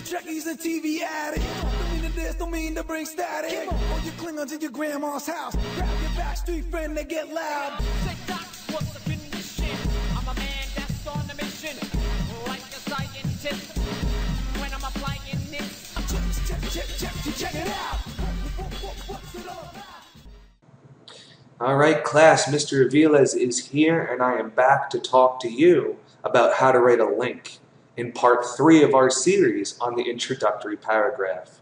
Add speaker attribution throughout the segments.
Speaker 1: trekkies and TV addicts. Don't mean to this, don't mean to bring static. Or you Klingons to your grandma's house. Grab your backstreet friend, they get loud.
Speaker 2: TikTok, what's the condition? I'm a man that's on a mission. Like a scientist. When I'm applying this.
Speaker 1: Check it out. What's it all about?
Speaker 3: Alright class, Mr. Aviles is here and I am back to talk to you about how to write a link in part 3 of our series on the introductory paragraph.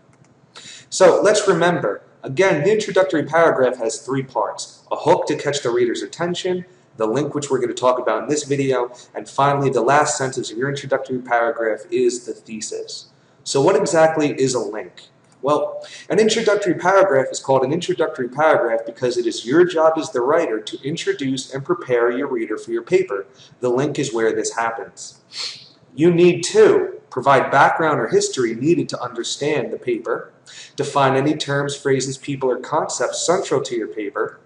Speaker 3: So let's remember, again, the introductory paragraph has 3 parts. A hook to catch the reader's attention, the link which we're going to talk about in this video, and finally the last sentence of your introductory paragraph is the thesis. So what exactly is a link? Well, an introductory paragraph is called an introductory paragraph because it is your job as the writer to introduce and prepare your reader for your paper. The link is where this happens. You need to provide background or history needed to understand the paper, define any terms, phrases, people, or concepts central to your paper,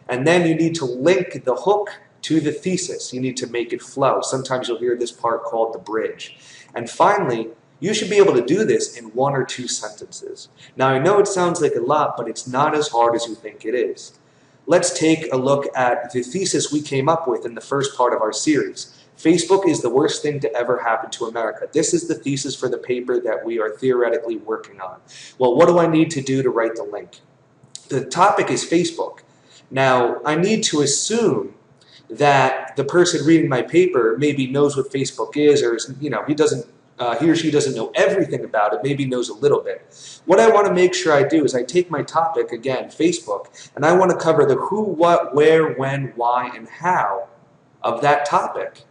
Speaker 3: and then you need to link the hook to the thesis. You need to make it flow. Sometimes you'll hear this part called the bridge. And finally, you should be able to do this in 1 or 2 sentences. Now I know it sounds like a lot, but it's not as hard as you think it is. Let's take a look at the thesis we came up with in the first part of our series. Facebook is the worst thing to ever happen to America. This is the thesis for the paper that we are theoretically working on. Well, what do I need to do to write the link? The topic is Facebook. Now, I need to assume that the person reading my paper maybe knows what Facebook is, or he or she doesn't know everything about it, maybe knows a little bit. What I want to make sure I do is I take my topic, again, Facebook, and I want to cover the who, what, where, when, why, and how of that topic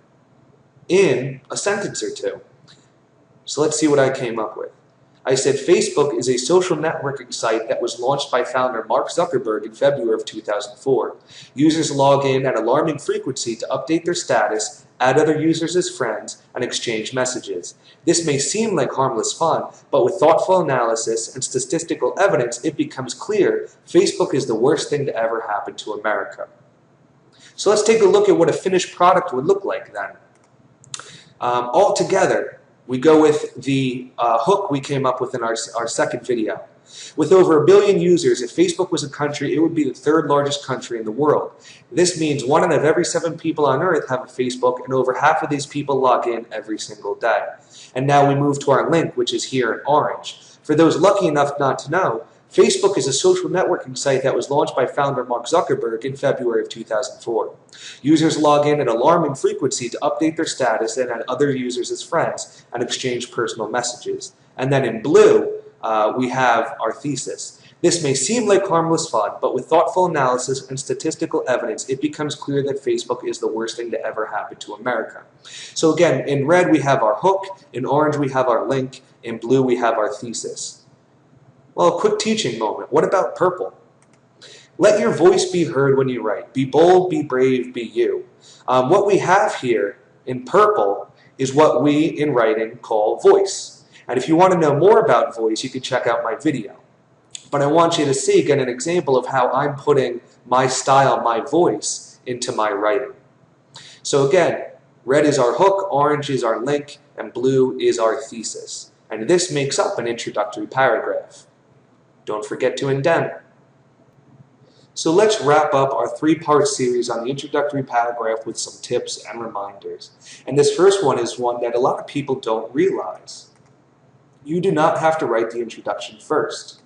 Speaker 3: in a sentence or 2. So let's see what I came up with. I said Facebook is a social networking site that was launched by founder Mark Zuckerberg in February of 2004. Users log in at alarming frequency to update their status, add other users as friends, and exchange messages. This may seem like harmless fun, but with thoughtful analysis and statistical evidence, it becomes clear Facebook is the worst thing to ever happen to America. So let's take a look at what a finished product would look like then. Altogether, we go with the hook we came up with in our second video. With over 1 billion users, if Facebook was a country, it would be the 3rd largest country in the world. This means 1 out of every 7 people on Earth have a Facebook, and over half of these people log in every single day. And now we move to our link, which is here in orange. For those lucky enough not to know, Facebook is a social networking site that was launched by founder Mark Zuckerberg in February of 2004. Users log in at alarming frequency to update their status and add other users as friends and exchange personal messages. And then in blue, we have our thesis. This may seem like harmless fun, but with thoughtful analysis and statistical evidence, it becomes clear that Facebook is the worst thing to ever happen to America. So again, in red we have our hook, in orange we have our link, in blue we have our thesis. Well, a quick teaching moment. What about purple? Let your voice be heard when you write. Be bold, be brave, be you. What we have here in purple is what we, in writing, call voice. And if you want to know more about voice, you can check out my video. But I want you to see, again, an example of how I'm putting my style, my voice, into my writing. So again, red is our hook, orange is our link, and blue is our thesis. And this makes up an introductory paragraph. Don't forget to indent. So let's wrap up our 3-part series on the introductory paragraph with some tips and reminders. And this first one is one that a lot of people don't realize. You do not have to write the introduction first.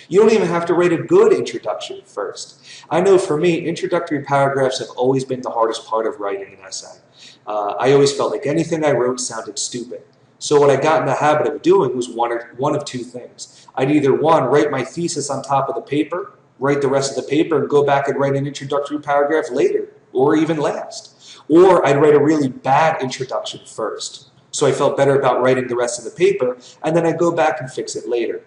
Speaker 3: You don't even have to write a good introduction first. I know for me, introductory paragraphs have always been the hardest part of writing an essay. I always felt like anything I wrote sounded stupid. So what I got in the habit of doing was one of 2 things. I'd either, 1, write my thesis on top of the paper, write the rest of the paper, and go back and write an introductory paragraph later, or even last. Or I'd write a really bad introduction first. So I felt better about writing the rest of the paper, and then I'd go back and fix it later.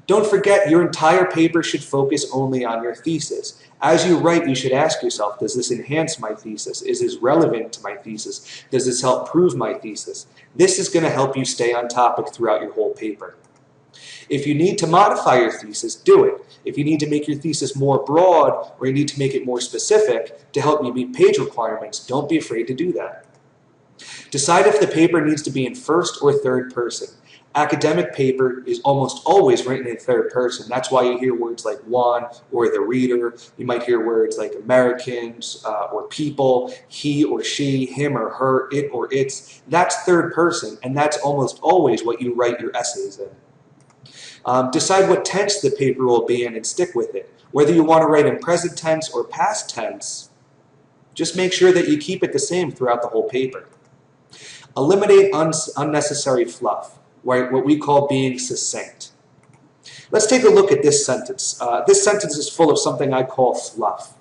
Speaker 3: Don't forget, your entire paper should focus only on your thesis. As you write, you should ask yourself, does this enhance my thesis? Is this relevant to my thesis? Does this help prove my thesis? This is going to help you stay on topic throughout your whole paper. If you need to modify your thesis, do it. If you need to make your thesis more broad, or you need to make it more specific to help you meet page requirements, don't be afraid to do that. Decide if the paper needs to be in first or third person. Academic paper is almost always written in third person. That's why you hear words like one or the reader. You might hear words like Americans or people, he or she, him or her, it or its. That's third person, and that's almost always what you write your essays in. Decide what tense the paper will be in and stick with it. Whether you want to write in present tense or past tense, just make sure that you keep it the same throughout the whole paper. Eliminate unnecessary fluff. What we call being succinct. Let's take a look at this sentence. This sentence is full of something I call fluff.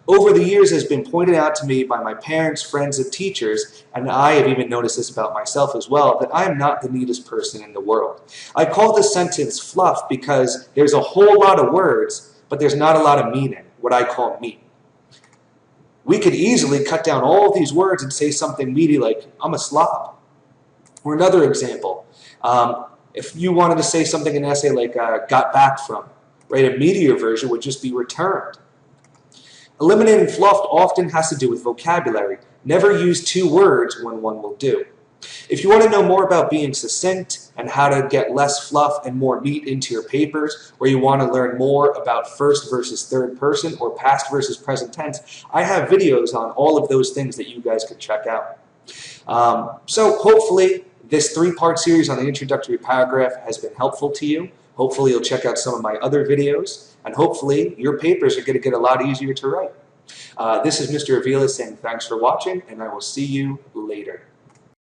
Speaker 3: Over the years, it has been pointed out to me by my parents, friends, and teachers, and I have even noticed this about myself as well, that I am not the neatest person in the world. I call this sentence fluff because there's a whole lot of words, but there's not a lot of meaning, what I call meat. We could easily cut down all of these words and say something meaty like, I'm a slob. Or another example. If you wanted to say something in an essay like got back from, right, a meatier version would just be returned. Eliminating fluff often has to do with vocabulary. Never use two words when one will do. If you want to know more about being succinct and how to get less fluff and more meat into your papers, or you want to learn more about first versus third person or past versus present tense, I have videos on all of those things that you guys could check out. So hopefully this 3-part series on the introductory paragraph has been helpful to you. Hopefully you'll check out some of my other videos, and hopefully your papers are going to get a lot easier to write. This is Mr. Avila saying thanks for watching, and I will see you later.